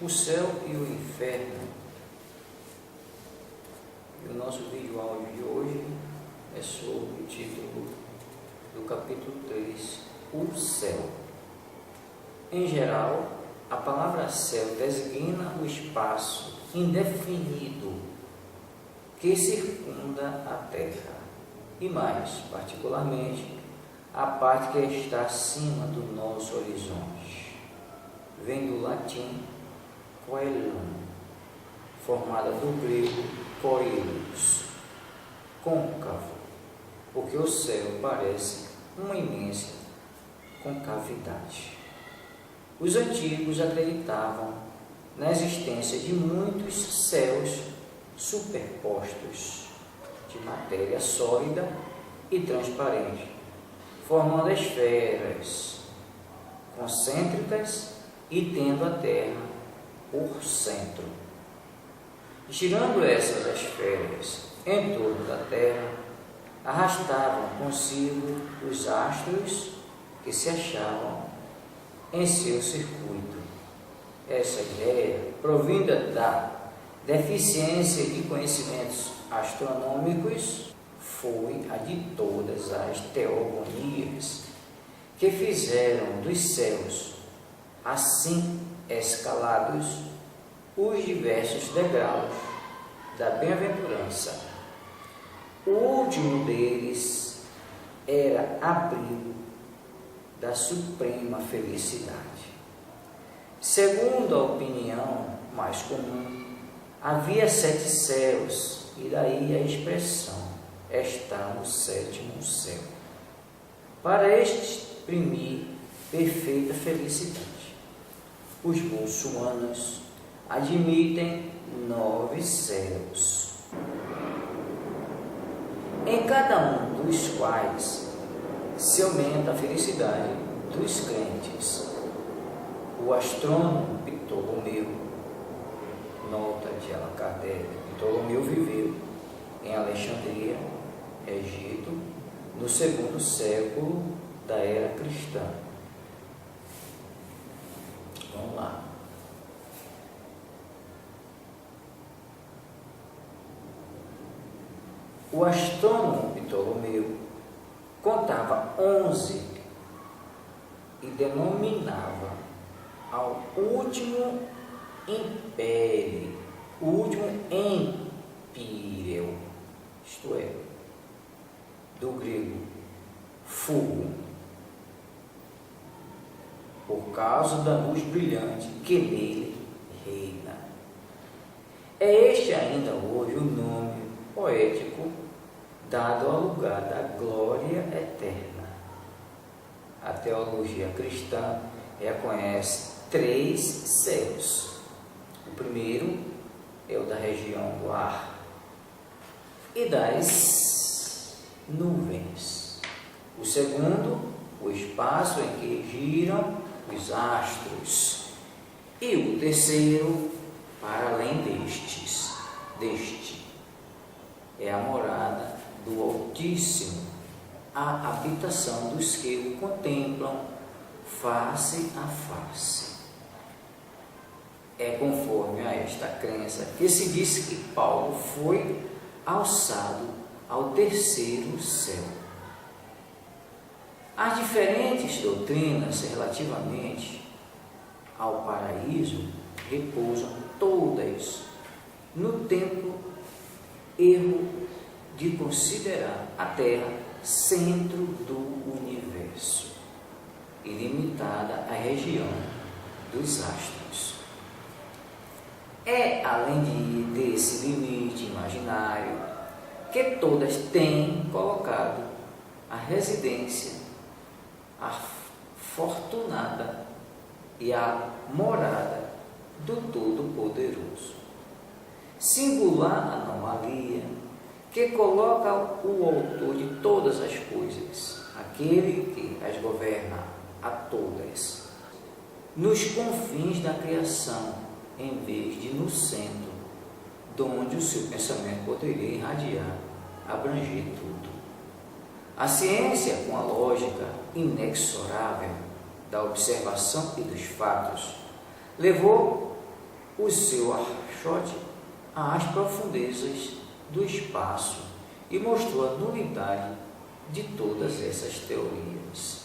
O céu e o inferno. E o nosso vídeo áudio de hoje é sobre o título do capítulo 3, o céu. Em geral, a palavra céu designa o espaço indefinido que circunda a terra, e mais particularmente a parte que está acima do nosso horizonte. Vem do latim coelum, formada do grego coelos, côncavo, porque o céu parece uma imensa concavidade. Os antigos acreditavam na existência de muitos céus superpostos, de matéria sólida e transparente, formando esferas concêntricas e tendo a Terra por centro. Girando essas esferas em torno da Terra, arrastavam consigo os astros que se achavam em seu circuito. Essa ideia, provinda da deficiência de conhecimentos astronômicos, foi a de todas as teogonias que fizeram dos céus, assim escalados, os diversos degraus da bem-aventurança. O último deles era abrigo da suprema felicidade. Segundo a opinião mais comum, havia 7 céus, e daí a expressão está no 7º céu, para exprimir perfeita felicidade. Os muçulmanos admitem 9 céus, em cada um dos quais se aumenta a felicidade dos crentes. O astrônomo Ptolomeu, nota de Allan Kardec, Ptolomeu viveu em Alexandria, Egito, no 2º século da era cristã. Vamos lá. O astrônomo Ptolomeu contava 11 e denominava ao último império, o último empíreo, isto é, do grego fulgum, por causa da luz brilhante que nele reina. É este ainda hoje o nome poético dado ao lugar da glória eterna. A teologia cristã reconhece 3 céus. O primeiro é o da região do ar e das nuvens. O segundo, o espaço em que giram os astros. E o terceiro, para além deste, é a morada do Altíssimo, a habitação dos que o contemplam face a face. É conforme a esta crença que se diz que Paulo foi alçado ao 3º céu. As diferentes doutrinas relativamente ao paraíso repousam todas no templo erro de considerar a Terra centro do universo e limitada à região dos astros. É além desse limite imaginário que todas têm colocado a residência afortunada e a morada do Todo-Poderoso. Singular anomalia que coloca o autor de todas as coisas, aquele que as governa a todas, nos confins da criação, em vez de no centro, donde o seu pensamento poderia irradiar, abranger tudo. A ciência, com a lógica inexorável da observação e dos fatos, levou o seu archote às profundezas do espaço e mostrou a nulidade de todas essas teorias.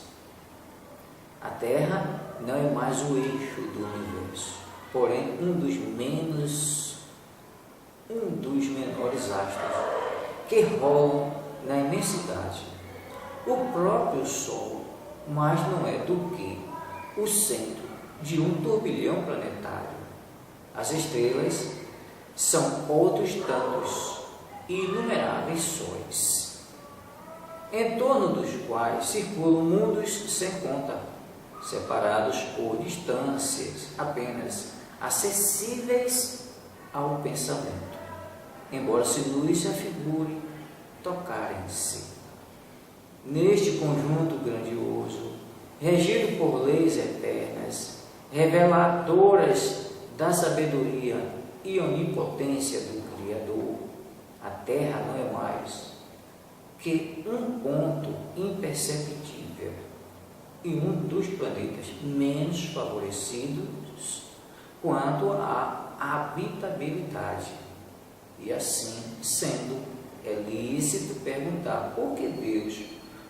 A Terra não é mais o eixo do universo, porém um dos menores astros que rolam na imensidade. O próprio Sol mais não é do que o centro de um turbilhão planetário. As estrelas são outros tantos inumeráveis sóis, em torno dos quais circulam mundos sem conta, separados por distâncias apenas acessíveis ao pensamento, embora se luz se afigure tocarem-se. Neste conjunto grandioso, regido por leis eternas, reveladoras da sabedoria e onipotência do Criador, a Terra não é mais que um ponto imperceptível e um dos planetas menos favorecidos quanto à habitabilidade. E assim sendo, é lícito perguntar por que Deus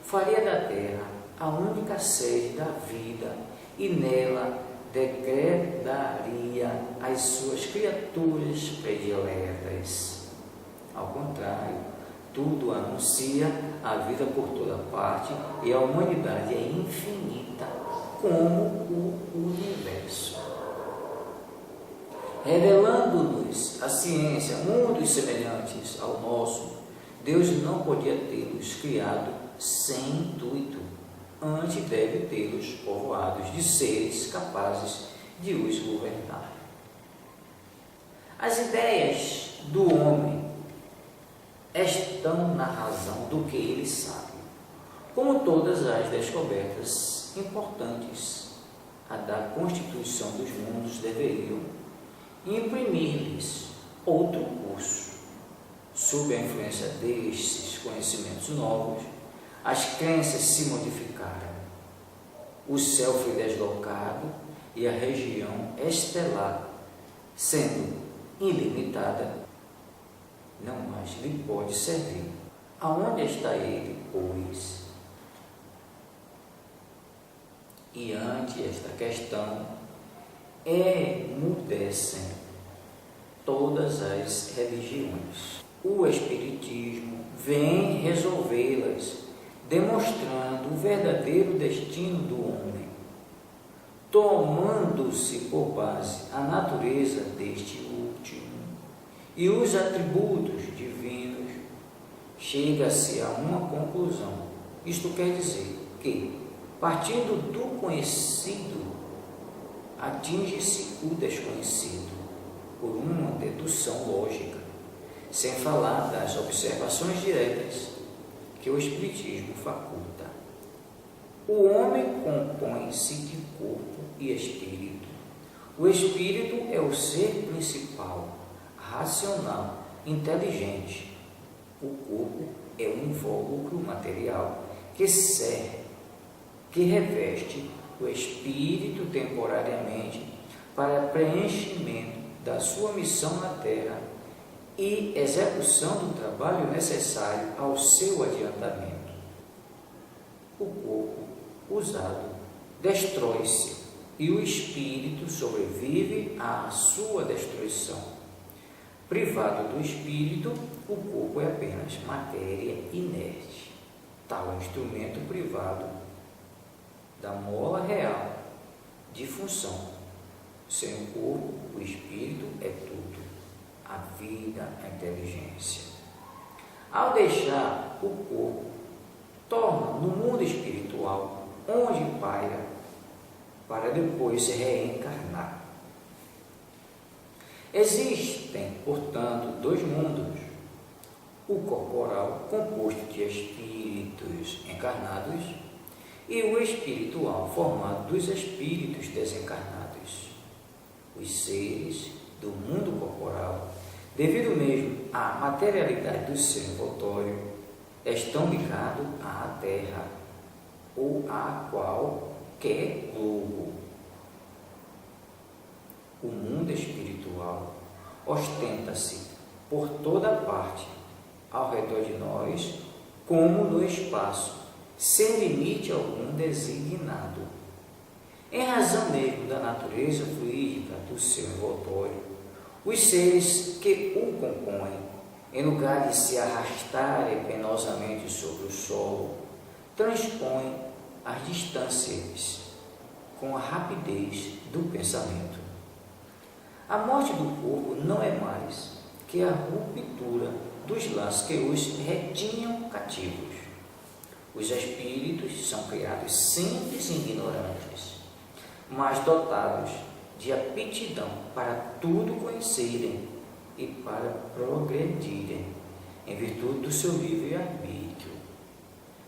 faria da Terra a única sede da vida e nela degradaria as suas criaturas prediletas. Ao contrário, tudo anuncia a vida por toda parte e a humanidade é infinita como o universo. Revelando-nos a ciência mundos semelhantes ao nosso, Deus não podia tê-los criado sem intuito, antes deve tê-los povoados de seres capazes de os governar. As ideias do homem estão na razão do que ele sabe, como todas as descobertas importantes a da constituição dos mundos deveriam imprimir-lhes outro curso. Sob a influência destes conhecimentos novos, as crenças se modificaram. O céu foi deslocado e a região estelar, sendo ilimitada, não mais lhe pode servir. Aonde está ele, pois? E ante esta questão, emudecem todas as religiões. O Espiritismo vem resolvê-las, demonstrando o verdadeiro destino do homem, tomando-se por base a natureza deste último e os atributos divinos, chega-se a uma conclusão. Isto quer dizer que, partindo do conhecido, atinge-se o desconhecido por uma dedução lógica, sem falar das observações diretas que o Espiritismo faculta. O homem compõe-se de corpo e espírito. O espírito é o ser principal, racional, inteligente. O corpo é o invólucro material que reveste o espírito temporariamente para preenchimento da sua missão na Terra e execução do trabalho necessário ao seu adiantamento. O corpo usado destrói-se e o espírito sobrevive à sua destruição. Privado do espírito, o corpo é apenas matéria inerte. Tal instrumento privado da mola real de função. Sem o corpo, o espírito é tudo. A vida, a inteligência. Ao deixar o corpo, torna no mundo espiritual, onde paira, para depois se reencarnar. Existem, portanto, dois mundos: o corporal, composto de espíritos encarnados, e o espiritual, formado dos espíritos desencarnados. Os seres do mundo corporal, devido mesmo à materialidade do seu envoltório, estão ligados à Terra ou a qualquer globo. O mundo espiritual ostenta-se por toda parte, ao redor de nós, como no espaço, sem limite algum designado. Em razão mesmo da natureza fluídica do seu envoltório, os seres que o compõem, em lugar de se arrastarem penosamente sobre o solo, transpõem as distâncias com a rapidez do pensamento. A morte do corpo não é mais que a ruptura dos laços que os retinham cativos. Os espíritos são criados simples e ignorantes, mas dotados de aptidão para tudo conhecerem e para progredirem, em virtude do seu livre-arbítrio.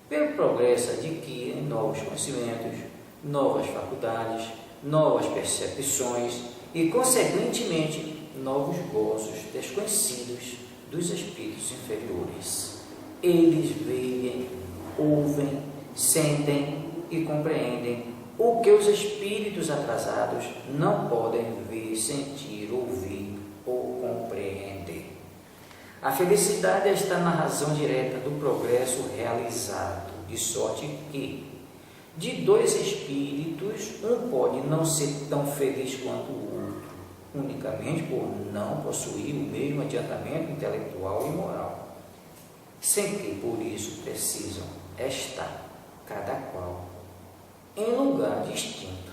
Pelo progresso adquirem novos conhecimentos, novas faculdades, novas percepções e, consequentemente, novos gozos desconhecidos dos espíritos inferiores. Eles veem, ouvem, sentem e compreendem o que os espíritos atrasados não podem ver, sentir, ouvir ou compreender. A felicidade está na razão direta do progresso realizado, de sorte que, de dois espíritos, um pode não ser tão feliz quanto o outro, unicamente por não possuir o mesmo adiantamento intelectual e moral, sem que por isso precisam estar, cada qual, em lugar distinto.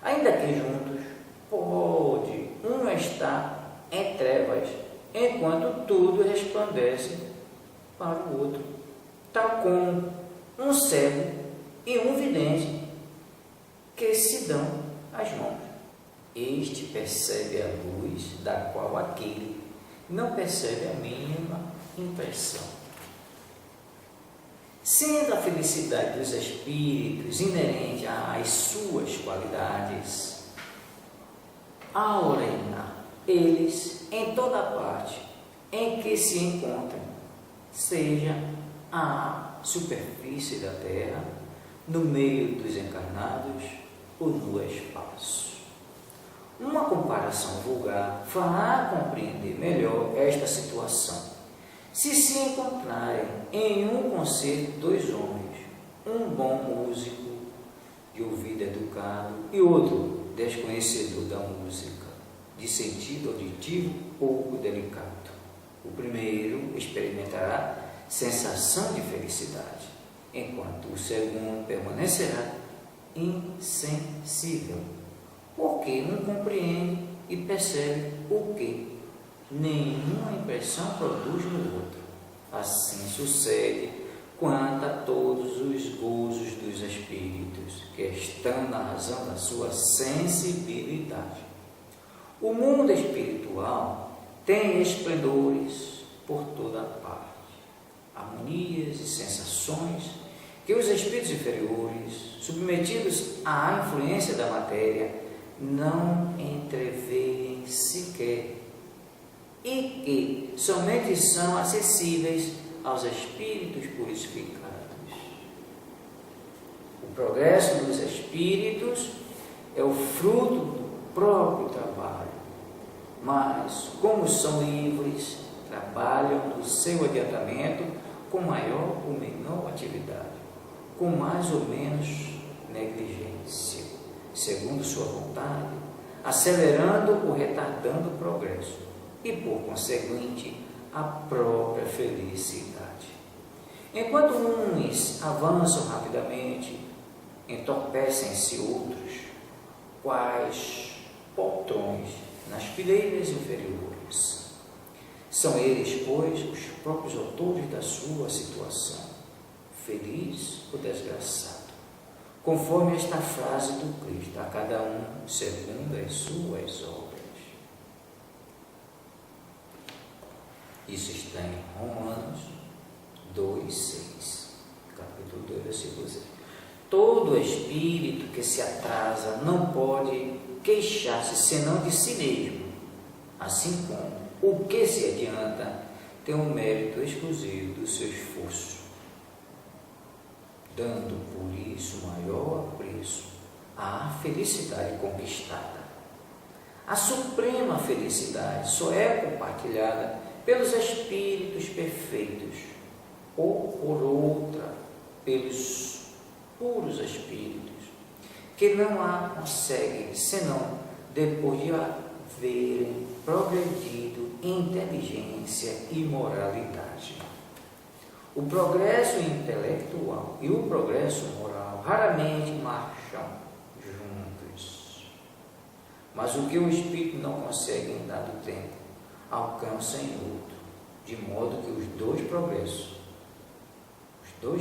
Ainda que juntos, pode um estar em trevas, enquanto tudo resplandece para o outro, tal como um cego e um vidente que se dão as mãos. Este percebe a luz da qual aquele não percebe a mínima impressão. Sendo a felicidade dos espíritos inerente às suas qualidades, aurem-na eles em toda parte em que se encontrem, seja à superfície da terra, no meio dos encarnados ou no espaço. Uma comparação vulgar fará compreender melhor esta situação. Se encontrarem em um concerto dois homens, um bom músico de ouvido educado e outro desconhecedor da música, de sentido auditivo pouco delicado, o primeiro experimentará sensação de felicidade, enquanto o segundo permanecerá insensível, porque não compreende e percebe o que nenhuma impressão produz no outro. Assim sucede quanto a todos os gozos dos espíritos, que estão na razão da sua sensibilidade. O mundo espiritual tem esplendores por toda parte, harmonias e sensações que os espíritos inferiores, submetidos à influência da matéria, não entreveem sequer, e que somente são acessíveis aos espíritos purificados. O progresso dos espíritos é o fruto do próprio trabalho, mas, como são livres, trabalham no seu adiantamento com maior ou menor atividade, com mais ou menos negligência, segundo sua vontade, acelerando ou retardando o progresso e, por conseguinte, a própria felicidade. Enquanto uns avançam rapidamente, entorpecem-se outros, quais poltrões nas fileiras inferiores. São eles, pois, os próprios autores da sua situação, feliz ou desgraçado, conforme esta frase do Cristo, a cada um segundo as suas obras. Isso está em Romanos 2:6, capítulo 2, versículo 6. Todo espírito que se atrasa não pode queixar-se senão de si mesmo, assim como o que se adianta tem um mérito exclusivo do seu esforço, dando por isso maior apreço à felicidade conquistada. A suprema felicidade só é compartilhada pelos espíritos perfeitos, ou por outra, pelos puros espíritos, que não a conseguem senão depois de haverem progredido em inteligência e moralidade. O progresso intelectual e o progresso moral raramente marcham juntos, mas o que o espírito não consegue em dado tempo, alcança em outro, de modo que os dois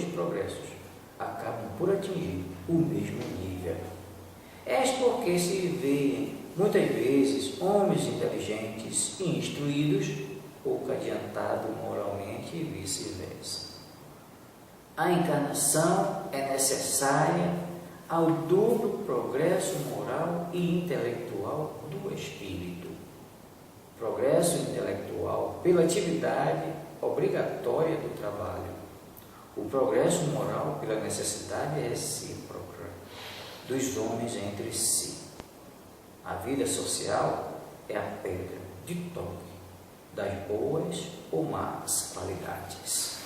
progressos acabam por atingir o mesmo nível. És porque se veem muitas vezes homens inteligentes e instruídos pouco adiantados moralmente e vice-versa. A encarnação é necessária ao duplo progresso moral e intelectual do espírito. Progresso intelectual pela atividade obrigatória do trabalho. O progresso moral pela necessidade recíproca dos homens entre si. A vida social é a pedra de toque das boas ou más qualidades.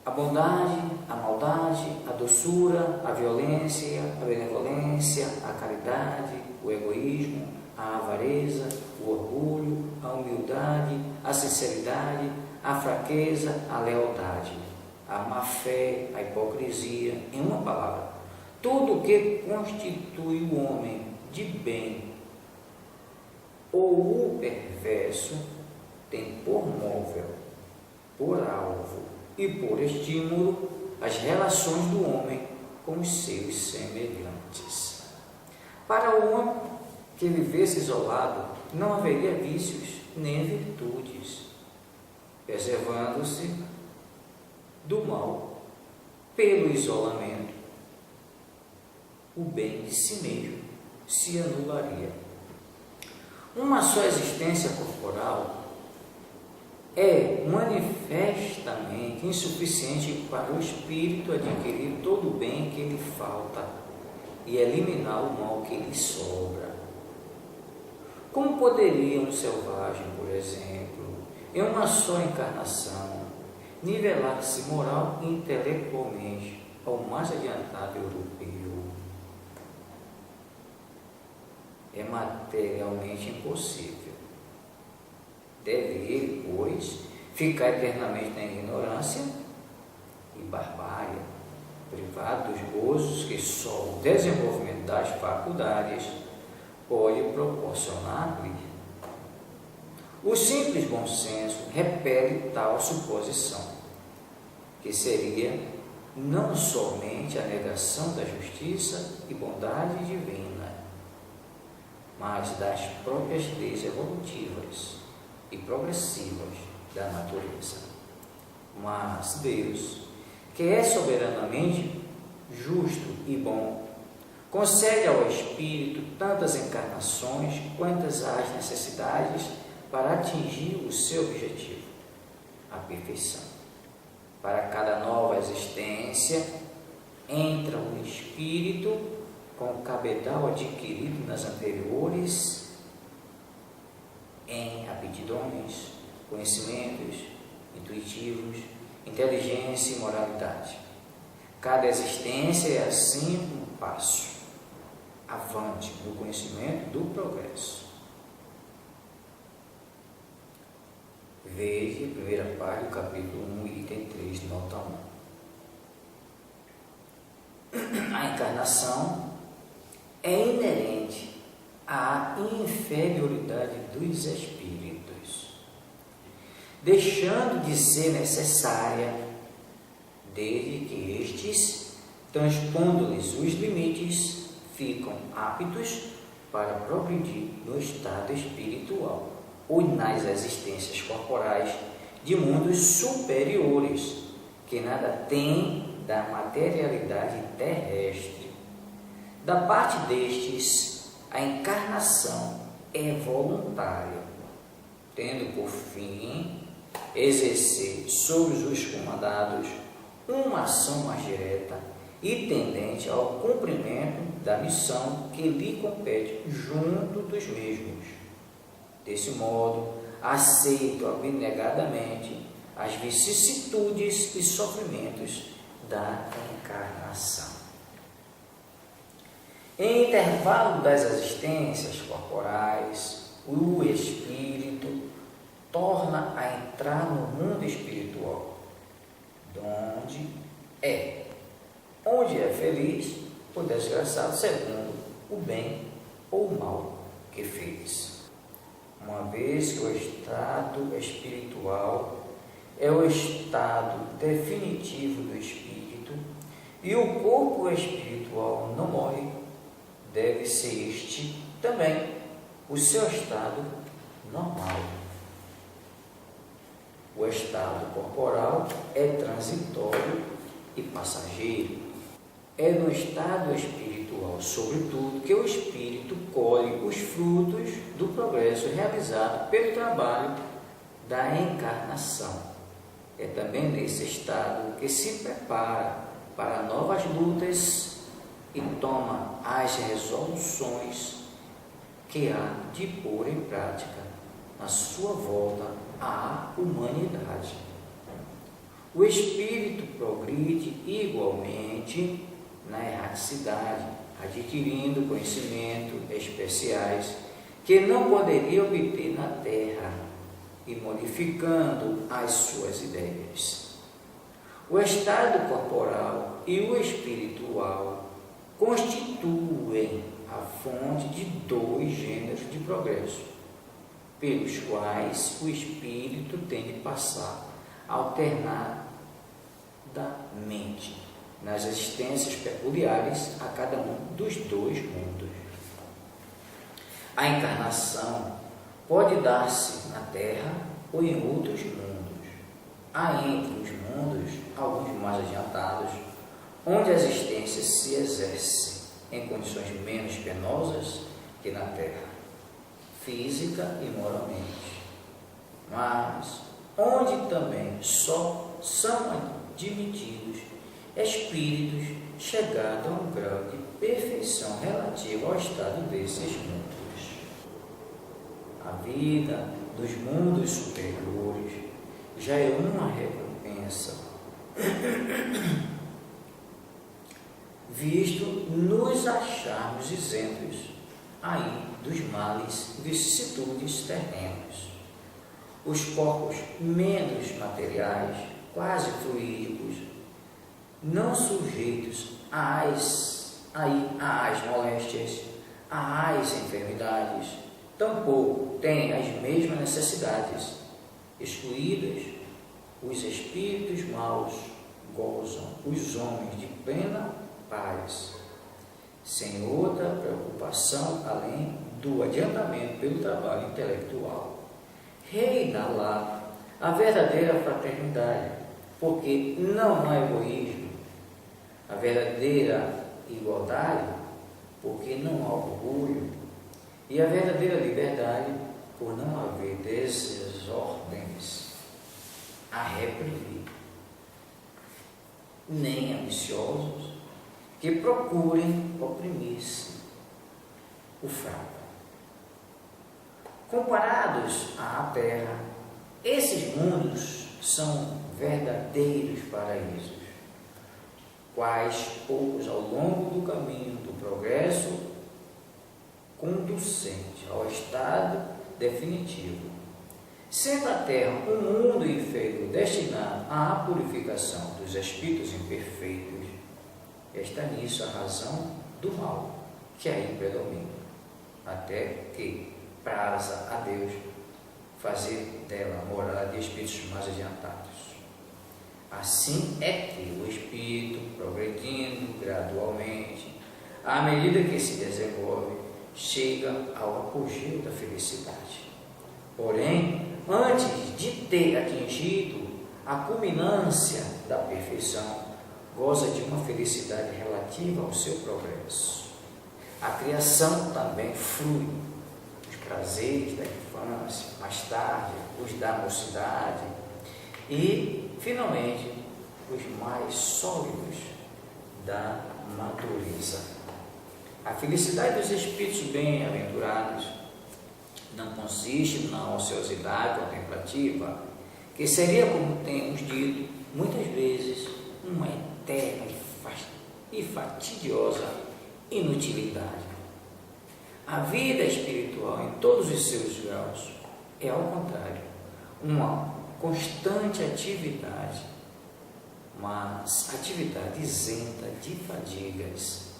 A bondade, a maldade, a doçura, a violência, a benevolência, a caridade, o egoísmo, a avareza, o orgulho, a humildade, a sinceridade, a fraqueza, a lealdade, a má-fé, a hipocrisia, em uma palavra, tudo o que constitui o homem de bem ou o perverso tem por móvel, por alvo e por estímulo as relações do homem com os seus semelhantes. Para o homem que vivesse isolado, não haveria vícios nem virtudes, preservando-se do mal pelo isolamento. O bem de si mesmo se anularia. Uma só existência corporal é manifestamente insuficiente para o espírito adquirir todo o bem que lhe falta e eliminar o mal que lhe sobra. Como poderia um selvagem, por exemplo, em uma só encarnação, nivelar-se moral e intelectualmente ao mais adiantado europeu? É materialmente impossível. Deve ele, pois, ficar eternamente na ignorância e barbárie, privado dos gozos que só o desenvolvimento das faculdades pode proporcionar-lhe. O simples bom senso repele tal suposição, que seria não somente a negação da justiça e bondade divina, mas das próprias leis evolutivas e progressivas da natureza. Mas Deus, que é soberanamente justo e bom, concede ao espírito tantas encarnações quantas as necessidades para atingir o seu objetivo, a perfeição. Para cada nova existência, entra o espírito com o cabedal adquirido nas anteriores em aptidões, conhecimentos intuitivos, inteligência e moralidade. Cada existência é assim um passo avante no conhecimento do progresso. Veja a primeira parte do capítulo 1, item 3, nota 1. A encarnação é inerente à inferioridade dos espíritos, deixando de ser necessária, desde que estes, transpondo-lhes os limites, ficam aptos para progredir no estado espiritual ou nas existências corporais de mundos superiores, que nada têm da materialidade terrestre. Da parte destes, a encarnação é voluntária, tendo por fim exercer sobre os comandados uma ação mais direta e tendente ao cumprimento da missão que lhe compete junto dos mesmos. Desse modo, aceito abnegadamente as vicissitudes e sofrimentos da encarnação. Em intervalo das existências corporais, o espírito torna a entrar no mundo espiritual, onde é feliz o desgraçado segundo o bem ou o mal que fez. Uma vez que o estado espiritual é o estado definitivo do espírito e o corpo espiritual não morre, deve ser este também o seu estado normal. O estado corporal é transitório e passageiro. É no estado espiritual, sobretudo, que o espírito colhe os frutos do progresso realizado pelo trabalho da encarnação. É também nesse estado que se prepara para novas lutas e toma as resoluções que há de pôr em prática na sua volta à humanidade. O espírito progride igualmente na erraticidade, adquirindo conhecimentos especiais que não poderia obter na terra e modificando as suas ideias. O estado corporal e o espiritual constituem a fonte de dois gêneros de progresso, pelos quais o espírito tem de passar alternadamente nas existências peculiares a cada um dos dois mundos. A encarnação pode dar-se na Terra ou em outros mundos. Há entre os mundos alguns mais adiantados, onde a existência se exerce em condições menos penosas que na Terra, física e moralmente, mas onde também só são admitidos espíritos chegados a um grau de perfeição relativo ao estado desses mundos. A vida dos mundos superiores já é uma recompensa, visto nos acharmos isentos aí dos males e vicissitudes terrenos. Os corpos menos materiais, quase fluídicos, não sujeitos às moléstias, às enfermidades, tampouco têm as mesmas necessidades. Excluídos, os espíritos maus gozam os homens de plena paz, sem outra preocupação além do adiantamento pelo trabalho intelectual. Reina lá a verdadeira fraternidade, porque não há egoísmo, a verdadeira igualdade, porque não há orgulho, e a verdadeira liberdade, por não haver desordens a reprimir, nem ambiciosos que procurem oprimir-se o fraco. Comparados à terra, esses mundos são verdadeiros paraísos, quais poucos ao longo do caminho do progresso conducente ao estado definitivo. Sendo a terra um mundo inferior destinado à purificação dos espíritos imperfeitos, está nisso a razão do mal que aí predomina, até que praza a Deus fazer dela morada de espíritos mais adiantados. Assim é que o espírito, progredindo gradualmente, à medida que se desenvolve, chega ao apogeu da felicidade. Porém, antes de ter atingido a culminância da perfeição, goza de uma felicidade relativa ao seu progresso. A criação também flui. Os prazeres da infância, mais tarde os da mocidade e, finalmente, os mais sólidos da natureza. A felicidade dos espíritos bem-aventurados não consiste na ociosidade contemplativa, que seria, como temos dito, muitas vezes uma eterna e fatidiosa inutilidade. A vida espiritual, em todos os seus graus, é, ao contrário, uma constante atividade, mas atividade isenta de fadigas.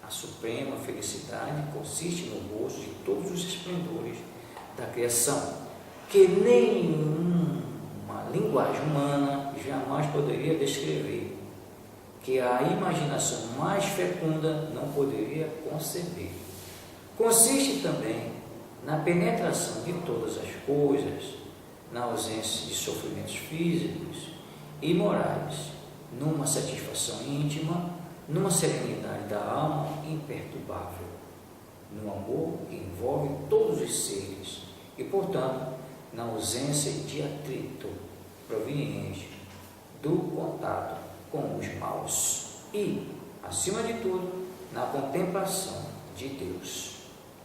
A suprema felicidade consiste no gozo de todos os esplendores da criação, que nenhuma linguagem humana jamais poderia descrever, que a imaginação mais fecunda não poderia conceber. Consiste também na penetração de todas as coisas, na ausência de sofrimentos físicos e morais, numa satisfação íntima, numa serenidade da alma imperturbável, no amor que envolve todos os seres e, portanto, na ausência de atrito proveniente do contato com os maus e, acima de tudo, na contemplação de Deus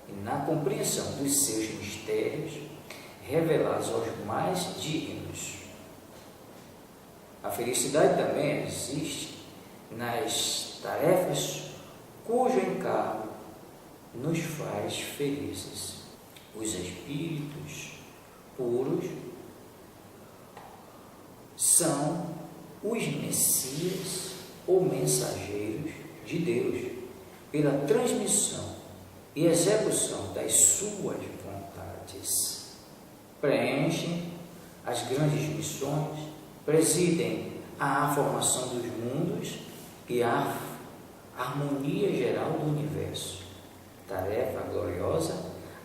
e na compreensão dos seus mistérios revelados aos mais dignos. A felicidade também existe nas tarefas cujo encargo nos faz felizes. Os espíritos puros são os messias ou mensageiros de Deus pela transmissão e execução das suas vontades. Preenchem as grandes missões, presidem a formação dos mundos e a harmonia geral do universo. Tarefa gloriosa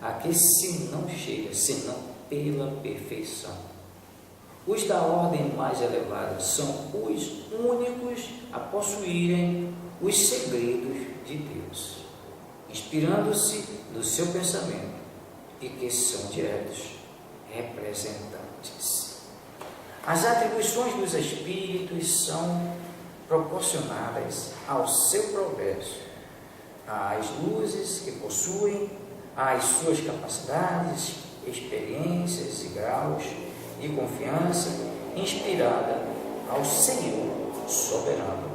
a que se não chega senão pela perfeição. Os da ordem mais elevada são os únicos a possuírem os segredos de Deus, inspirando-se no seu pensamento, e que são diretos representantes. As atribuições dos espíritos são proporcionadas ao seu progresso, às luzes que possuem, às suas capacidades, experiências e graus de confiança inspirada ao Senhor soberano.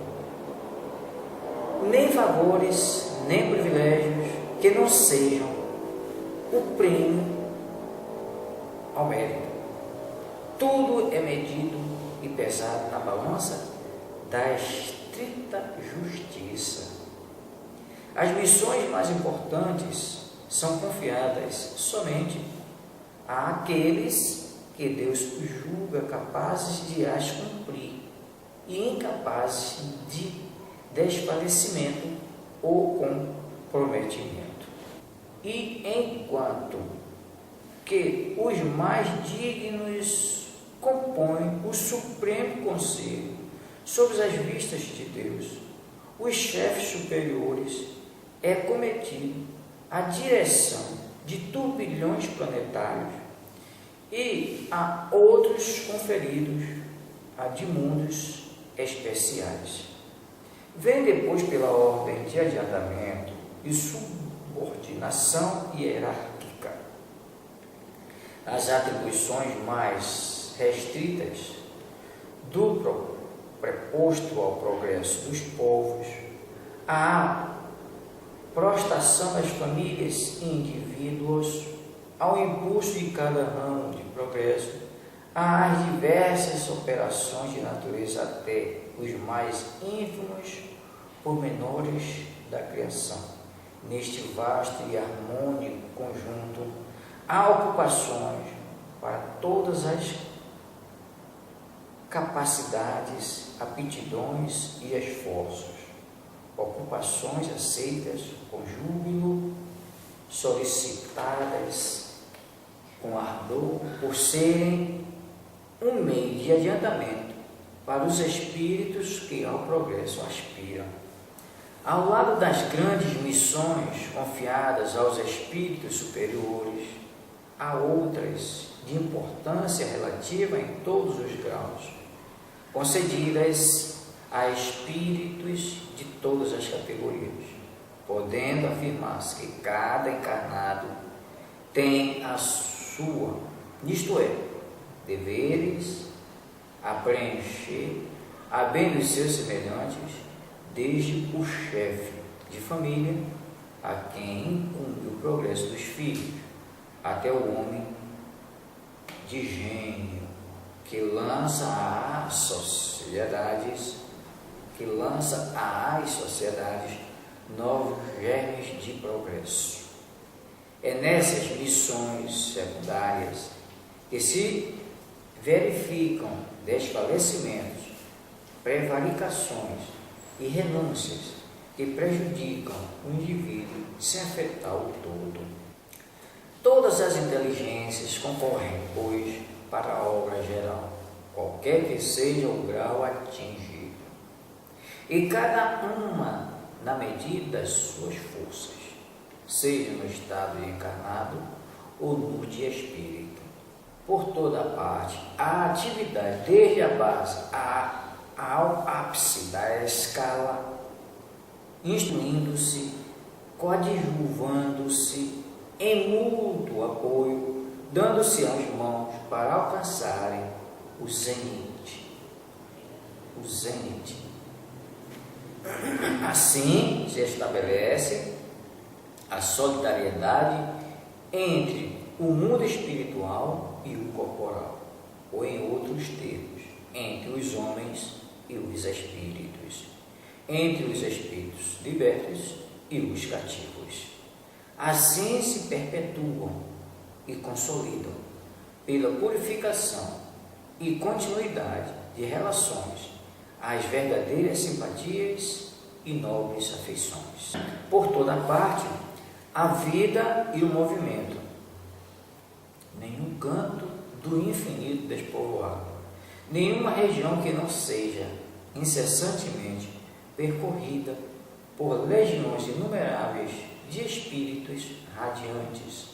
Nem favores, nem privilégios que não sejam o prêmio ao mérito. Tudo é medido e pesado na balança da estrita justiça. As missões mais importantes são confiadas somente àqueles que Deus julga capazes de as cumprir e incapazes de desfalecimento ou comprometimento. E enquanto que os mais dignos compõem o Supremo Conselho sob as vistas de Deus, os chefes superiores é cometido a direção de turbilhões planetários e a outros conferidos a de mundos especiais. Vem depois pela ordem de adiantamento e subordinação hierárquica. As atribuições mais restritas do preposto ao progresso dos povos, a prostração das famílias e indivíduos, ao impulso de cada ramo de progresso, às diversas operações de natureza até os mais ínfimos pormenores da criação. Neste vasto e harmônico conjunto, há ocupações para todas as capacidades, aptidões e esforços, ocupações aceitas com júbilo, solicitadas com ardor, por serem um meio de adiantamento para os espíritos que ao progresso aspiram. Ao lado das grandes missões confiadas aos espíritos superiores, há outras de importância relativa em todos os graus, concedidas a espíritos de todas as categorias, podendo afirmar-se que cada encarnado tem a sua, isto é, deveres a preencher a bem dos seus semelhantes, desde o chefe de família, a quem incumbe o progresso dos filhos, até o homem de gênio, que lança às sociedades novos germes de progresso. É nessas missões secundárias que se verificam desfalecimentos, prevaricações e renúncias que prejudicam o indivíduo sem afetar o todo. Todas as inteligências concorrem, pois, para a obra geral, qualquer que seja o grau atingido, e cada uma na medida das suas forças, seja no estado de encarnado ou no de espírito. Por toda parte, a atividade, desde a base ao ápice da escala, instruindo-se, coadjuvando-se em mútuo apoio, dando-se as mãos para alcançarem o zênite. Assim se estabelece a solidariedade entre o mundo espiritual e o corporal, ou em outros termos, entre os homens e os espíritos, entre os espíritos libertos e os cativos. Assim se perpetuam e consolidam pela purificação e continuidade de relações as verdadeiras simpatias e nobres afeições. Por toda parte, a vida e o movimento, nenhum canto do infinito despovoado, nenhuma região que não seja incessantemente percorrida por legiões inumeráveis de espíritos radiantes,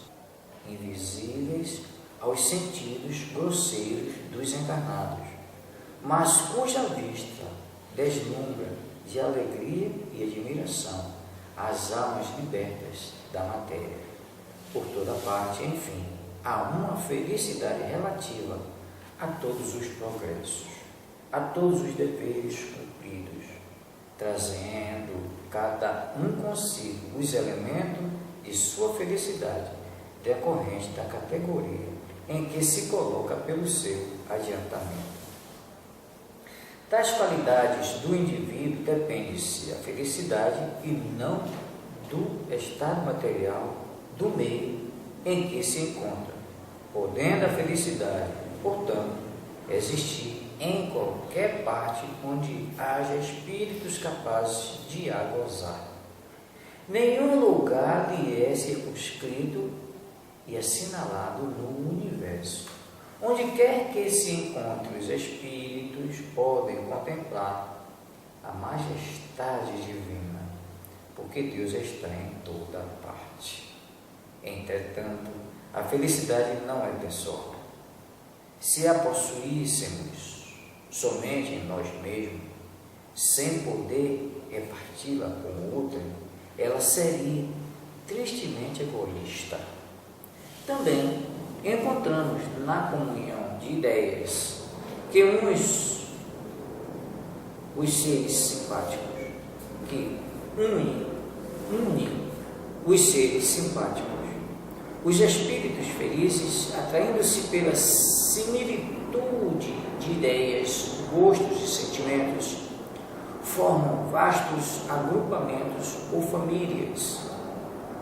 invisíveis aos sentidos grosseiros dos encarnados, mas cuja vista deslumbra de alegria e admiração as almas libertas da matéria. Por toda parte, enfim, há uma felicidade relativa a todos os progressos, a todos os deveres cumpridos, trazendo cada um consigo os elementos de sua felicidade, decorrente da categoria em que se coloca pelo seu adiantamento. Das qualidades do indivíduo depende-se a felicidade e não do estado material do meio em que se encontra, podendo a felicidade, portanto, existir em qualquer parte onde haja espíritos capazes de a gozar. Nenhum lugar lhe é circunscrito e assinalado no universo. Onde quer que se encontrem os espíritos, podem contemplar a majestade divina, porque Deus está em toda parte. Entretanto, a felicidade não é pessoal. Se a possuíssemos somente em nós mesmos, sem poder reparti-la com outra, ela seria tristemente egoísta. Também encontramos na comunhão de ideias que os seres simpáticos, que unem os seres simpáticos, os espíritos felizes, atraindo-se pela similitude de ideias, gostos e sentimentos, formam vastos agrupamentos ou famílias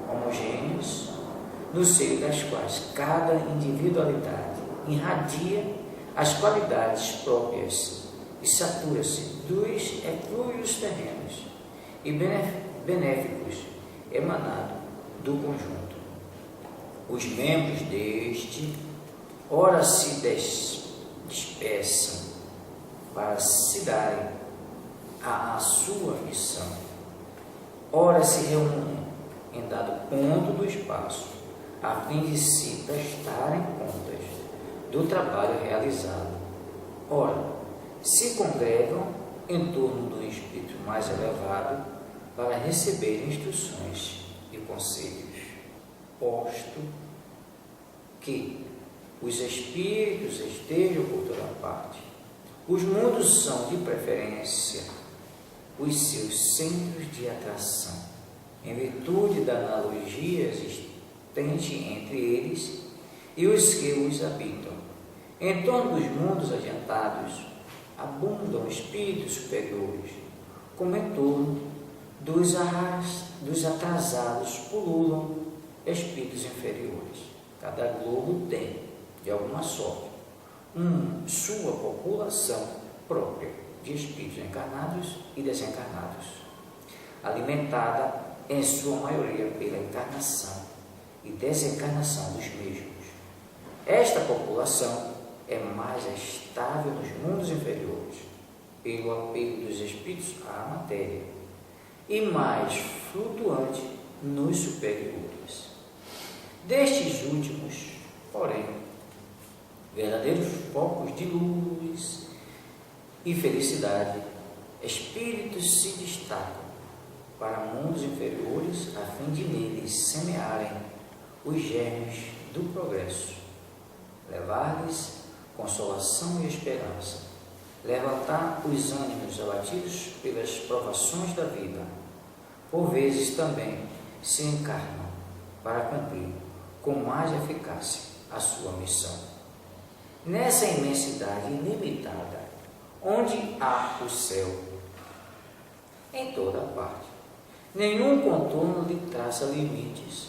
homogêneas, no seio das quais cada individualidade irradia as qualidades próprias e satura-se dos eflúvios terrenos e benéficos emanados do conjunto. Os membros deste, ora se dispersam para se darem à sua missão, ora se reúnem em dado ponto do espaço, a fim de se prestarem contas do trabalho realizado. Ora, se congregam em torno de um espírito mais elevado para receber instruções e conselhos, posto que os espíritos estejam por toda parte. Os mundos são, de preferência, os seus centros de atração, em virtude da analogia existente entre eles e os que os habitam. Em torno dos mundos adiantados, abundam espíritos superiores, como em torno dos atrasados pululam espíritos inferiores. Cada globo tem, de alguma sorte, sua população própria de espíritos encarnados e desencarnados, alimentada em sua maioria pela encarnação e desencarnação dos mesmos. Esta população é mais estável nos mundos inferiores, pelo apego dos espíritos à matéria, e mais flutuante nos superiores. Destes últimos, porém, verdadeiros focos de luz e felicidade, espíritos se destacam para mundos inferiores a fim de neles semearem os germes do progresso, levar-lhes consolação e esperança, levantar os ânimos abatidos pelas provações da vida. Por vezes também se encarnam para cumprir com mais eficácia a sua missão. Nessa imensidade ilimitada, onde há o céu, em toda parte, nenhum contorno lhe traça limites.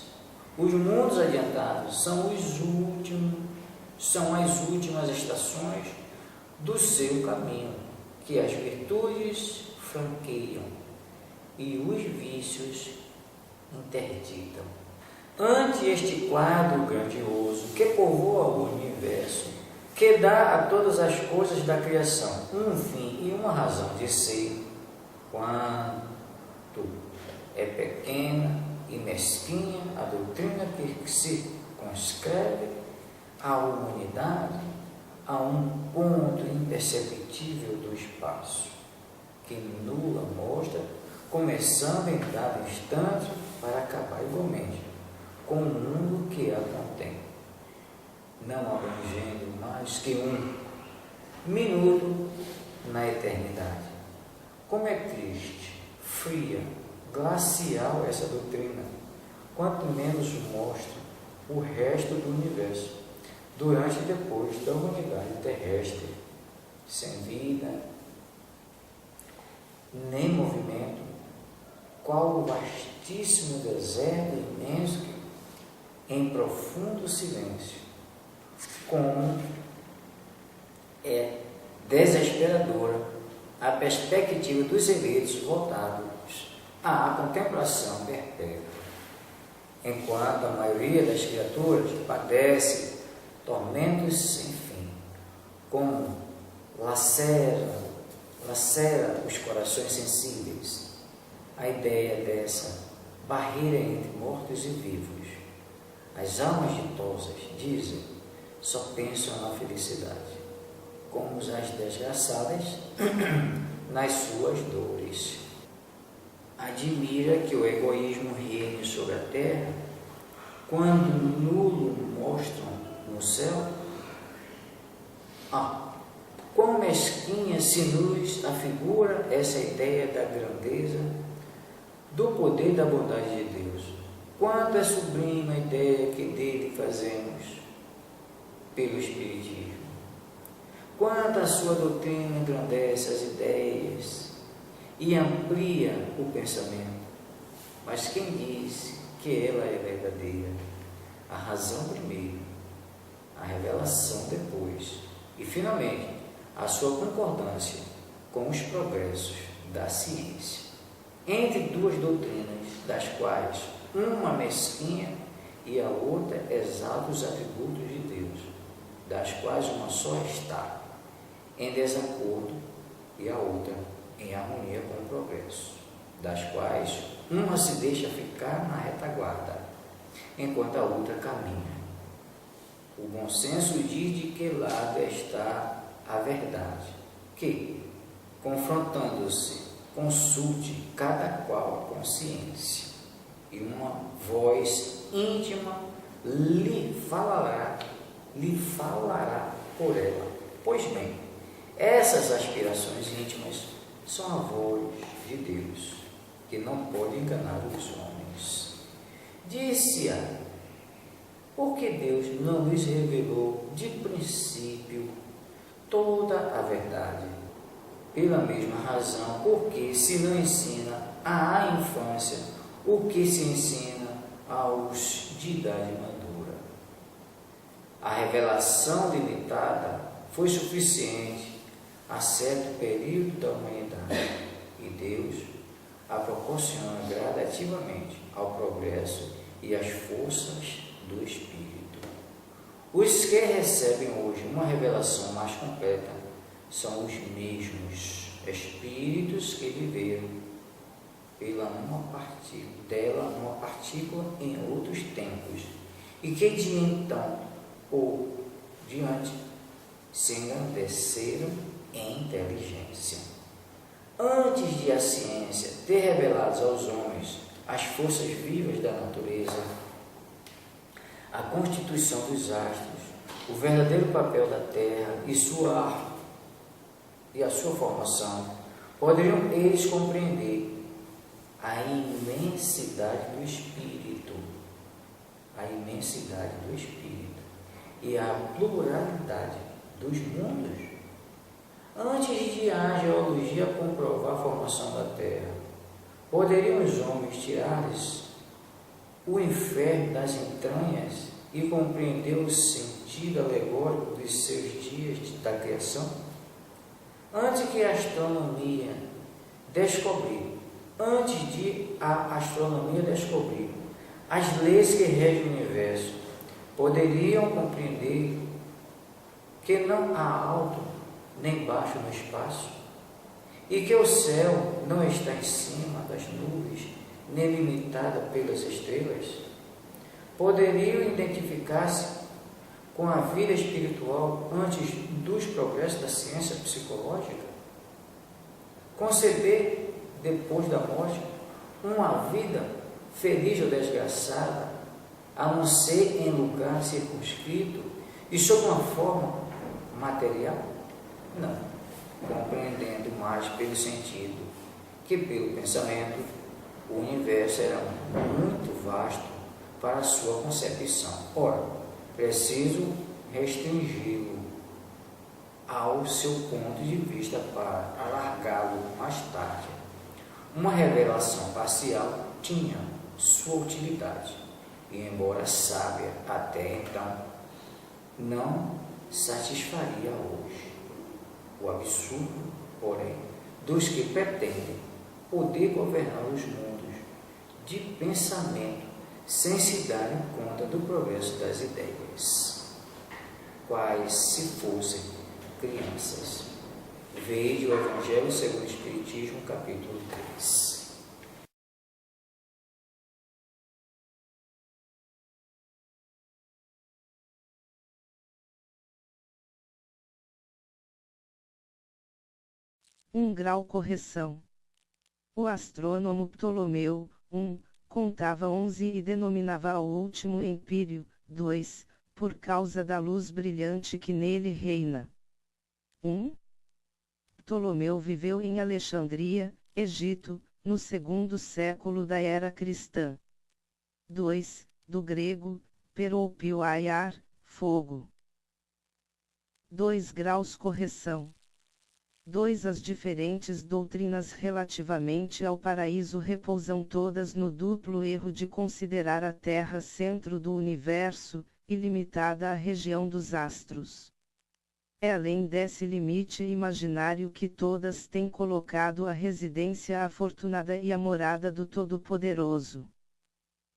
Os mundos adiantados são as últimas estações do seu caminho, que as virtudes franqueiam e os vícios interditam. Ante este quadro grandioso que povoa o universo, que dá a todas as coisas da criação um fim e uma razão de ser, quanto é pequena e mesquinha a doutrina que circunscreve a humanidade a um ponto imperceptível do espaço, que nula mostra, começando em dado instante para acabar igualmente com o mundo que a contém, não abrangendo mais que um minuto na eternidade. Como é triste, fria, glacial essa doutrina, quanto menos mostra o resto do universo, durante e depois da humanidade terrestre, sem vida, nem movimento, qual o vastíssimo deserto imenso em profundo silêncio, como é desesperadora a perspectiva dos eleitos voltados à contemplação perpétua, enquanto a maioria das criaturas padece tormentos sem fim, como lacera os corações sensíveis a ideia dessa barreira entre mortos e vivos. As almas ditosas, dizem, só pensam na felicidade, como as desgraçadas nas suas dores. Admira que o egoísmo reine sobre a terra, quando nulo mostram no céu? Quão mesquinha se nos afigura essa ideia da grandeza, do poder da bondade de Deus. Quanto é sublime a ideia que dele fazemos pelo Espiritismo. Quanto a sua doutrina engrandece as ideias e amplia o pensamento. Mas quem diz que ela é verdadeira? A razão primeiro, a revelação depois, e finalmente a sua concordância com os progressos da ciência. Entre duas doutrinas, das quais uma mesquinha e a outra exalta os atributos de Deus, das quais uma só está em desacordo e a outra em harmonia com o progresso, das quais uma se deixa ficar na retaguarda, enquanto a outra caminha. O bom senso diz de que lado está a verdade, que, confrontando-se, consulte cada qual a consciência, e uma voz íntima lhe falará por ela. Pois bem, essas aspirações íntimas são a voz de Deus, que não pode enganar os homens. Disse-a, porque Deus não lhes revelou de princípio toda a verdade. Pela mesma razão, porque se não ensina à infância o que se ensina aos de idade madura. A revelação limitada foi suficiente a certo período da humanidade, e Deus a proporciona gradativamente ao progresso e às forças do Espírito. Os que recebem hoje uma revelação mais completa são os mesmos Espíritos que viveram dela numa partícula em outros tempos, e que de então ou diante se engrandeceram em inteligência. Antes de a ciência ter revelado aos homens as forças vivas da natureza, a constituição dos astros, o verdadeiro papel da Terra e a sua formação, poderiam eles compreender a imensidade do Espírito, e a pluralidade dos mundos. Antes de a geologia comprovar a formação da Terra, poderiam os homens tirar-lhes o inferno das entranhas e compreender o sentido alegórico dos seus dias da criação? Antes de a astronomia descobrir as leis que regem o universo, poderiam compreender que não há alto nem baixo no espaço, e que o céu não está em cima das nuvens, nem limitado pelas estrelas? Poderiam identificar-se com a vida espiritual antes dos progressos da ciência psicológica? Conceber, depois da morte, uma vida feliz ou desgraçada, a não ser em lugar circunscrito e sob uma forma material? Não, compreendendo mais pelo sentido que pelo pensamento, o universo era muito vasto para a sua concepção. Ora, preciso restringi-lo ao seu ponto de vista para alargá-lo mais tarde. Uma revelação parcial tinha sua utilidade, e embora sábia até então, não satisfaria hoje. O absurdo, porém, dos que pretendem poder governar os mundos de pensamento sem se darem conta do progresso das ideias, quais se fossem crianças. Veja o Evangelho segundo o Espiritismo, capítulo 3. Grau correção. O astrônomo Ptolomeu, contava 11 e denominava ao último Empírio, 2, por causa da luz brilhante que nele reina. Ptolomeu viveu em Alexandria, Egito, no 2º século da era cristã. 2, do grego, peropioaiar, fogo. 2 graus correção. 2 As diferentes doutrinas relativamente ao paraíso repousam todas no duplo erro de considerar a Terra centro do universo, e limitada à região dos astros. É além desse limite imaginário que todas têm colocado a residência afortunada e a morada do Todo-Poderoso.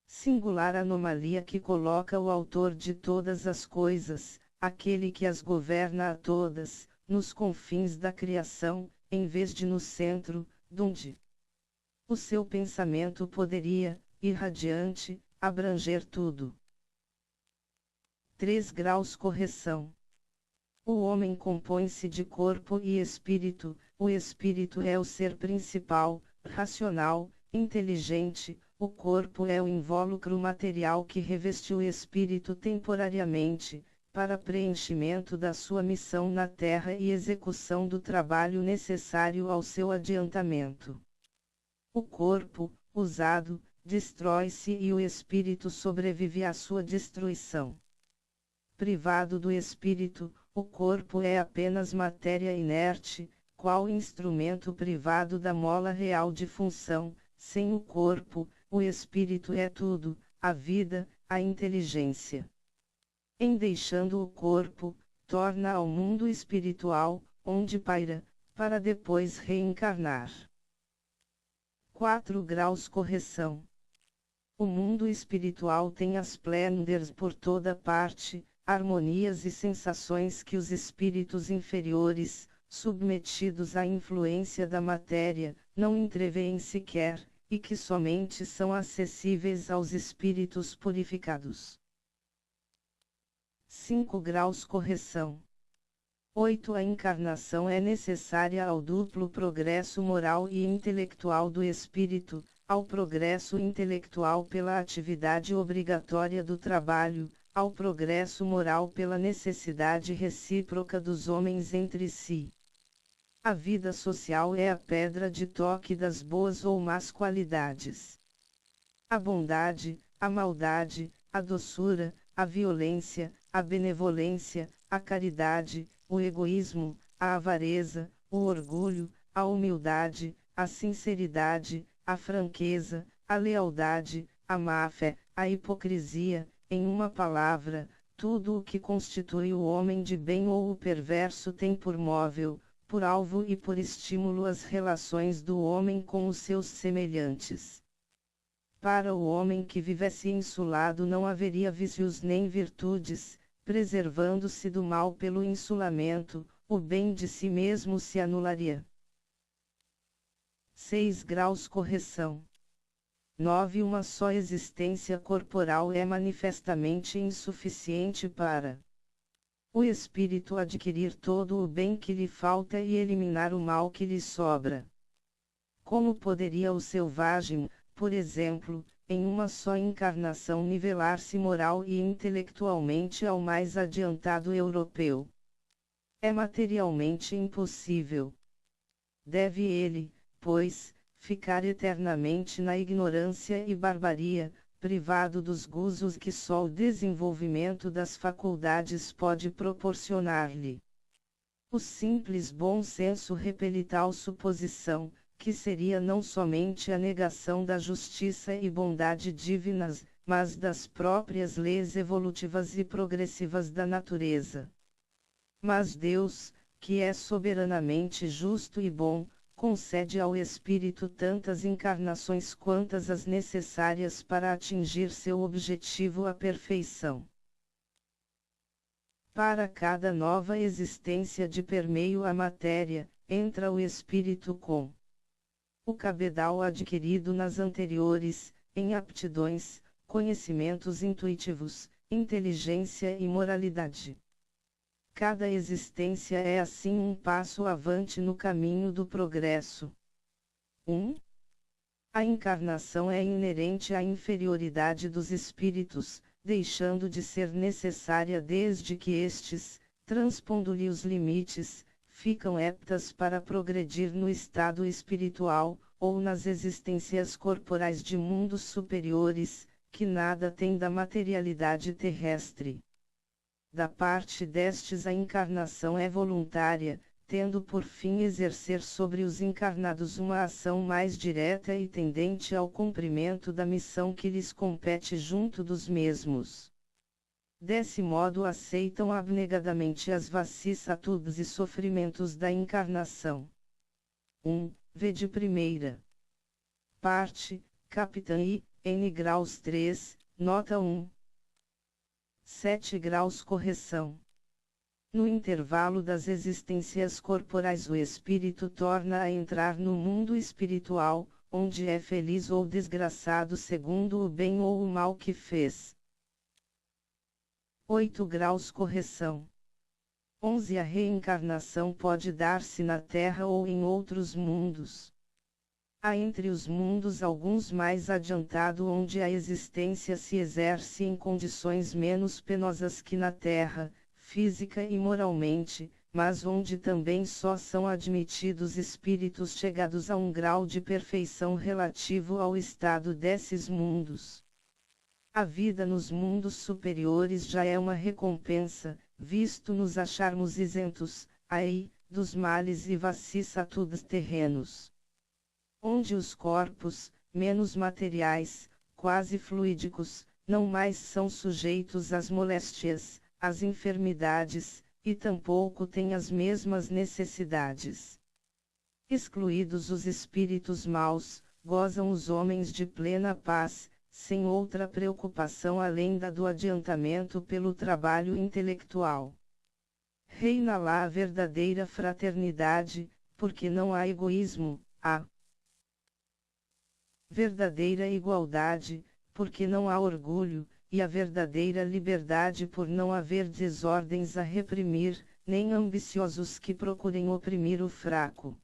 Singular anomalia que coloca o autor de todas as coisas, aquele que as governa a todas, nos confins da criação, em vez de no centro, donde o seu pensamento poderia, irradiante, abranger tudo. 3 graus correção. O homem compõe-se de corpo e espírito. O espírito é o ser principal, racional, inteligente. O corpo é o invólucro material que reveste o espírito temporariamente, para preenchimento da sua missão na terra e execução do trabalho necessário ao seu adiantamento. O corpo, usado, destrói-se e o espírito sobrevive à sua destruição. Privado do espírito, o corpo é apenas matéria inerte, qual instrumento privado da mola real de função. Sem o corpo, o espírito é tudo, a vida, a inteligência. Em deixando o corpo, torna ao mundo espiritual, onde paira, para depois reencarnar. 4 graus correção. O mundo espiritual tem as splendors por toda parte, harmonias e sensações que os espíritos inferiores, submetidos à influência da matéria, não entreveem sequer, e que somente são acessíveis aos espíritos purificados. 5 graus correção. 8 A encarnação é necessária ao duplo progresso moral e intelectual do espírito, ao progresso intelectual pela atividade obrigatória do trabalho, ao progresso moral pela necessidade recíproca dos homens entre si. A vida social é a pedra de toque das boas ou más qualidades. A bondade, a maldade, a doçura, a violência, a benevolência, a caridade, o egoísmo, a avareza, o orgulho, a humildade, a sinceridade, a franqueza, a lealdade, a má-fé, a hipocrisia, em uma palavra, tudo o que constitui o homem de bem ou o perverso tem por móvel, por alvo e por estímulo as relações do homem com os seus semelhantes. Para o homem que vivesse insulado não haveria vícios nem virtudes, preservando-se do mal pelo insulamento, o bem de si mesmo se anularia. 6 graus correção. 9 Uma só existência corporal é manifestamente insuficiente para o espírito adquirir todo o bem que lhe falta e eliminar o mal que lhe sobra. Como poderia o selvagem, por exemplo, em uma só encarnação nivelar-se moral e intelectualmente ao mais adiantado europeu? É materialmente impossível. Deve ele, pois, ficar eternamente na ignorância e barbaria, privado dos gozos que só o desenvolvimento das faculdades pode proporcionar-lhe. O simples bom senso repele tal suposição, que seria não somente a negação da justiça e bondade divinas, mas das próprias leis evolutivas e progressivas da natureza. Mas Deus, que é soberanamente justo e bom, concede ao espírito tantas encarnações quantas as necessárias para atingir seu objetivo, a perfeição. Para cada nova existência de permeio à matéria, entra o espírito com o cabedal adquirido nas anteriores, em aptidões, conhecimentos intuitivos, inteligência e moralidade. Cada existência é assim um passo avante no caminho do progresso. 1. A encarnação é inerente à inferioridade dos espíritos, deixando de ser necessária desde que estes, transpondo-lhe os limites, ficam aptas para progredir no estado espiritual, ou nas existências corporais de mundos superiores, que nada têm da materialidade terrestre. Da parte destes a encarnação é voluntária, tendo por fim exercer sobre os encarnados uma ação mais direta e tendente ao cumprimento da missão que lhes compete junto dos mesmos. Desse modo aceitam abnegadamente as vicissitudes e sofrimentos da encarnação. 1. Vede primeira parte, Capitã I, N graus 3, nota 1. 7 graus correção. No intervalo das existências corporais o espírito torna a entrar no mundo espiritual, onde é feliz ou desgraçado segundo o bem ou o mal que fez. 8 graus correção. 11 A reencarnação pode dar-se na Terra ou em outros mundos. Há entre os mundos alguns mais adiantados onde a existência se exerce em condições menos penosas que na Terra, física e moralmente, mas onde também só são admitidos espíritos chegados a um grau de perfeição relativo ao estado desses mundos. A vida nos mundos superiores já é uma recompensa, visto nos acharmos isentos, aí, dos males e vicissitudes terrenos. Onde os corpos, menos materiais, quase fluídicos, não mais são sujeitos às moléstias, às enfermidades, e tampouco têm as mesmas necessidades. Excluídos os espíritos maus, gozam os homens de plena paz, sem outra preocupação além da do adiantamento pelo trabalho intelectual. Reina lá a verdadeira fraternidade, porque não há egoísmo, há verdadeira igualdade, porque não há orgulho, e a verdadeira liberdade por não haver desordens a reprimir, nem ambiciosos que procurem oprimir o fraco.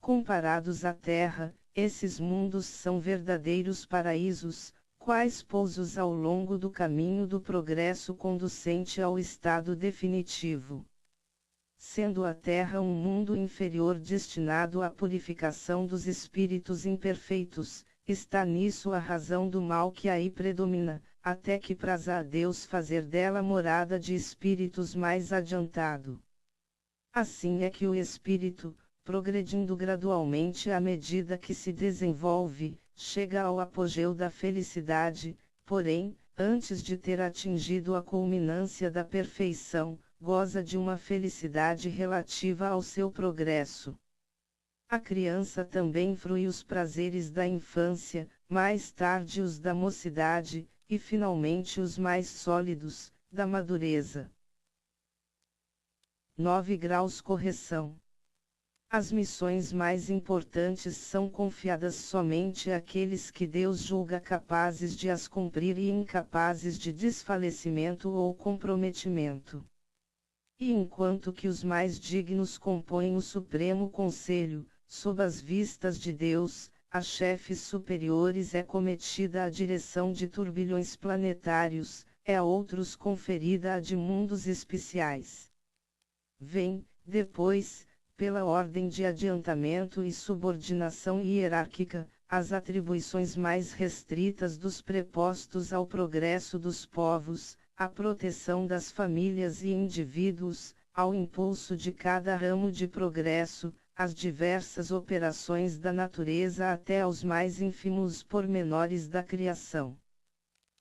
Comparados à terra, esses mundos são verdadeiros paraísos, quais pousos ao longo do caminho do progresso conducente ao estado definitivo. Sendo a terra um mundo inferior destinado à purificação dos espíritos imperfeitos, está nisso a razão do mal que aí predomina, até que praza a Deus fazer dela morada de espíritos mais adiantado. Assim é que o espírito, progredindo gradualmente à medida que se desenvolve, chega ao apogeu da felicidade, porém, antes de ter atingido a culminância da perfeição, goza de uma felicidade relativa ao seu progresso. A criança também frui os prazeres da infância, mais tarde os da mocidade, e finalmente os mais sólidos, da madureza. 9 graus correção. As missões mais importantes são confiadas somente àqueles que Deus julga capazes de as cumprir e incapazes de desfalecimento ou comprometimento. E enquanto que os mais dignos compõem o Supremo Conselho, sob as vistas de Deus, a chefes superiores é cometida a direção de turbilhões planetários, é a outros conferida a de mundos especiais. Vem, depois, pela ordem de adiantamento e subordinação hierárquica, as atribuições mais restritas dos prepostos ao progresso dos povos, à proteção das famílias e indivíduos, ao impulso de cada ramo de progresso, às diversas operações da natureza até aos mais ínfimos pormenores da criação.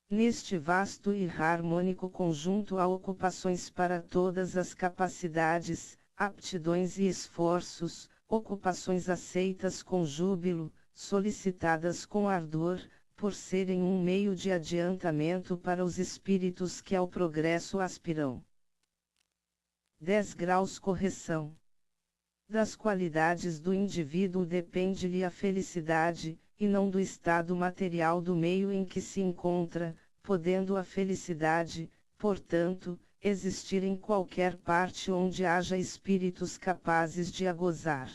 Neste vasto e harmônico conjunto há ocupações para todas as capacidades, aptidões e esforços, ocupações aceitas com júbilo, solicitadas com ardor, por serem um meio de adiantamento para os espíritos que ao progresso aspiram. 10 graus correção. Das qualidades do indivíduo depende-lhe a felicidade, e não do estado material do meio em que se encontra, podendo a felicidade, portanto, existir em qualquer parte onde haja espíritos capazes de a gozar.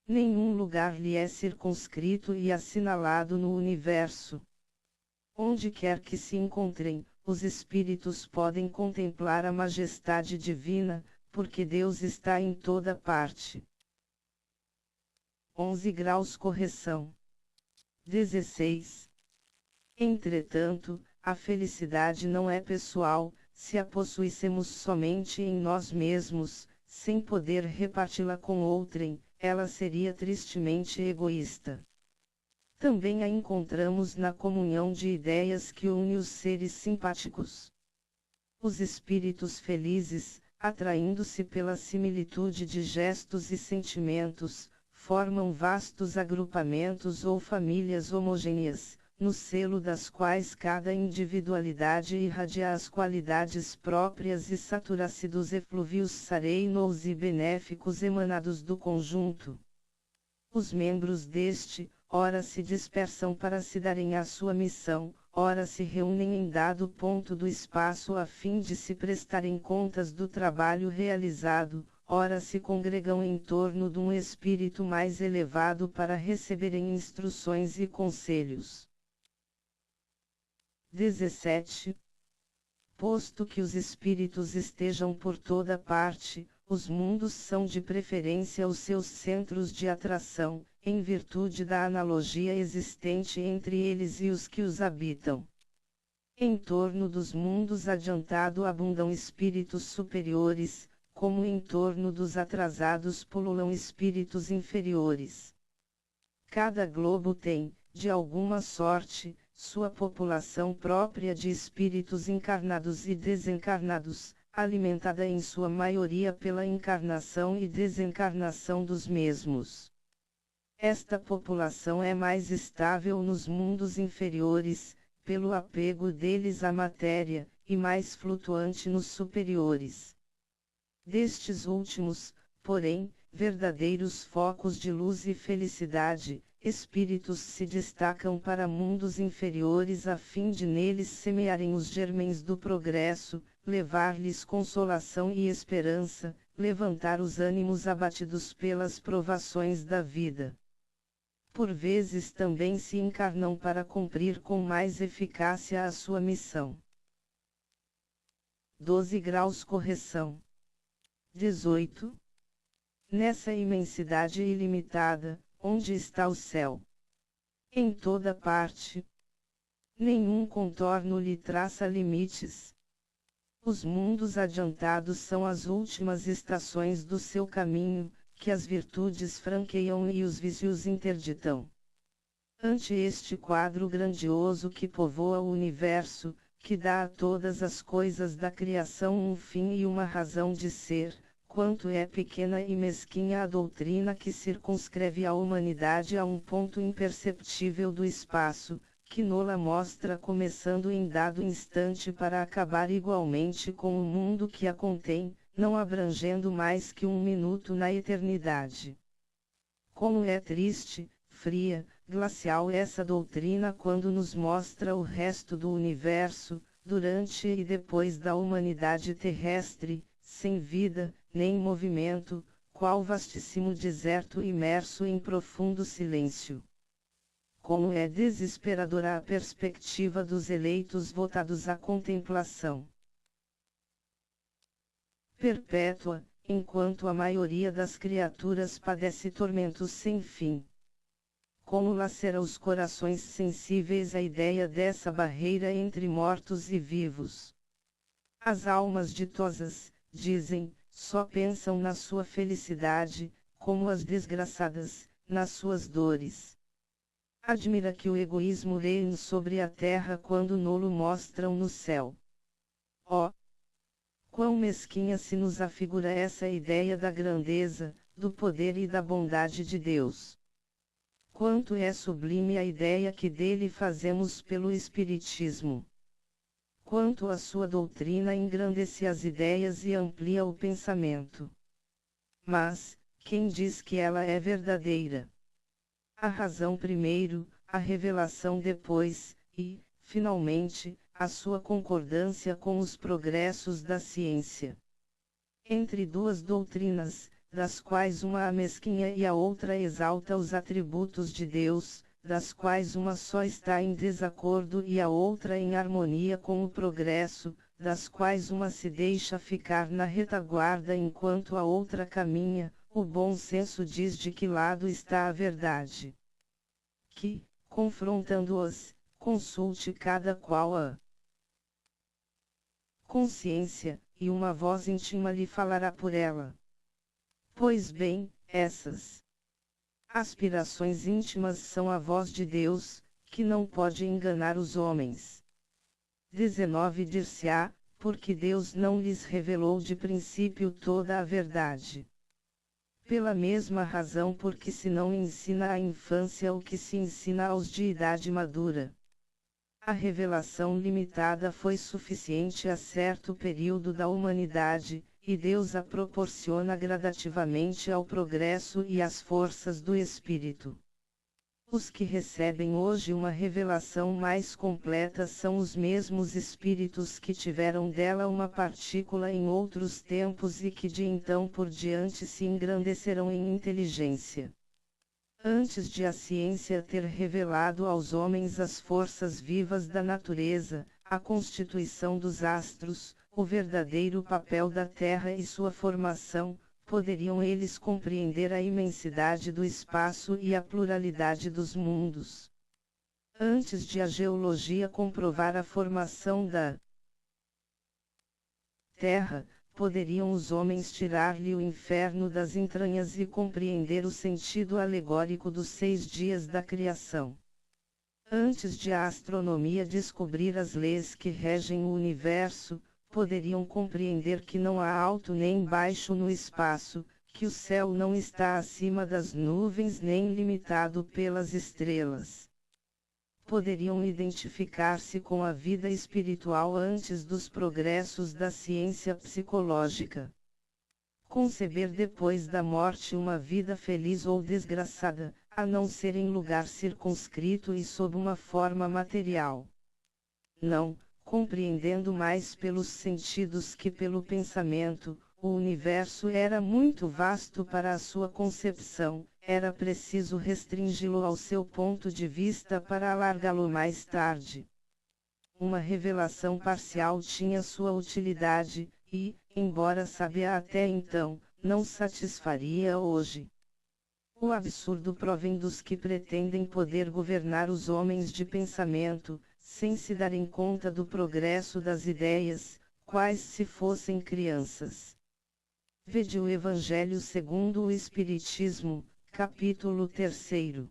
Nenhum lugar lhe é circunscrito e assinalado no universo. Onde quer que se encontrem, os espíritos podem contemplar a majestade divina, porque Deus está em toda parte. 11 graus correção. 16. Entretanto, a felicidade não é pessoal, se a possuíssemos somente em nós mesmos, sem poder reparti-la com outrem, ela seria tristemente egoísta. Também a encontramos na comunhão de ideias que une os seres simpáticos. Os espíritos felizes, atraindo-se pela similitude de gestos e sentimentos, formam vastos agrupamentos ou famílias homogêneas, no selo das quais cada individualidade irradia as qualidades próprias e satura-se dos eflúvios serenos e benéficos emanados do conjunto. Os membros deste, ora se dispersam para se darem à sua missão, ora se reúnem em dado ponto do espaço a fim de se prestarem contas do trabalho realizado, ora se congregam em torno de um espírito mais elevado para receberem instruções e conselhos. 17. Posto que os espíritos estejam por toda parte, os mundos são de preferência os seus centros de atração, em virtude da analogia existente entre eles e os que os habitam. Em torno dos mundos adiantado abundam espíritos superiores, como em torno dos atrasados pululam espíritos inferiores. Cada globo tem, de alguma sorte, sua população própria de espíritos encarnados e desencarnados, alimentada em sua maioria pela encarnação e desencarnação dos mesmos. Esta população é mais estável nos mundos inferiores, pelo apego deles à matéria, e mais flutuante nos superiores. Destes últimos, porém, verdadeiros focos de luz e felicidade, espíritos se destacam para mundos inferiores a fim de neles semearem os germens do progresso, levar-lhes consolação e esperança, levantar os ânimos abatidos pelas provações da vida. Por vezes também se encarnam para cumprir com mais eficácia a sua missão. 12 graus correção. 18. Nessa imensidade ilimitada, onde está o céu? Em toda parte. Nenhum contorno lhe traça limites. Os mundos adiantados são as últimas estações do seu caminho, que as virtudes franqueiam e os vícios interditam. Ante este quadro grandioso que povoa o universo, que dá a todas as coisas da criação um fim e uma razão de ser, quanto é pequena e mesquinha a doutrina que circunscreve a humanidade a um ponto imperceptível do espaço, que nola mostra começando em dado instante para acabar igualmente com o mundo que a contém, não abrangendo mais que um minuto na eternidade. Como é triste, fria, glacial essa doutrina quando nos mostra o resto do universo, durante e depois da humanidade terrestre, sem vida, nem movimento, qual vastíssimo deserto imerso em profundo silêncio. Como é desesperadora a perspectiva dos eleitos votados à contemplação perpétua, enquanto a maioria das criaturas padece tormentos sem fim. Como lacera os corações sensíveis a ideia dessa barreira entre mortos e vivos. As almas ditosas, dizem, só pensam na sua felicidade, como as desgraçadas, nas suas dores. Admira que o egoísmo reine sobre a terra quando nolo mostram no céu. Oh! Quão mesquinha se nos afigura essa ideia da grandeza, do poder e da bondade de Deus. Quanto é sublime a ideia que dele fazemos pelo Espiritismo. Quanto a sua doutrina engrandece as ideias e amplia o pensamento. Mas, quem diz que ela é verdadeira? A razão primeiro, a revelação depois, e, finalmente, a sua concordância com os progressos da ciência. Entre duas doutrinas, das quais uma amesquinha e a outra exalta os atributos de Deus, das quais uma só está em desacordo e a outra em harmonia com o progresso, das quais uma se deixa ficar na retaguarda enquanto a outra caminha, o bom senso diz de que lado está a verdade. Que, confrontando-as, consulte cada qual a consciência, e uma voz íntima lhe falará por ela. Pois bem, essas aspirações íntimas são a voz de Deus, que não pode enganar os homens. 19 Dir-se-á, porque Deus não lhes revelou de princípio toda a verdade. Pela mesma razão porque se não ensina à infância o que se ensina aos de idade madura. A revelação limitada foi suficiente a certo período da humanidade, e Deus a proporciona gradativamente ao progresso e às forças do espírito. Os que recebem hoje uma revelação mais completa são os mesmos espíritos que tiveram dela uma partícula em outros tempos e que de então por diante se engrandecerão em inteligência. Antes de a ciência ter revelado aos homens as forças vivas da natureza, a constituição dos astros, o verdadeiro papel da Terra e sua formação, poderiam eles compreender a imensidade do espaço e a pluralidade dos mundos. Antes de a geologia comprovar a formação da Terra, poderiam os homens tirar-lhe o inferno das entranhas e compreender o sentido alegórico dos 6 dias da criação. Antes de a astronomia descobrir as leis que regem o universo, poderiam compreender que não há alto nem baixo no espaço, que o céu não está acima das nuvens nem limitado pelas estrelas. Poderiam identificar-se com a vida espiritual antes dos progressos da ciência psicológica. Conceber depois da morte uma vida feliz ou desgraçada, a não ser em lugar circunscrito e sob uma forma material. Não, compreendendo mais pelos sentidos que pelo pensamento, o universo era muito vasto para a sua concepção, era preciso restringi-lo ao seu ponto de vista para alargá-lo mais tarde. Uma revelação parcial tinha sua utilidade, e, embora sábia até então, não satisfaria hoje. O absurdo provém dos que pretendem poder governar os homens de pensamento, sem se darem conta do progresso das ideias, quais se fossem crianças. Vede o Evangelho segundo o Espiritismo, capítulo 3.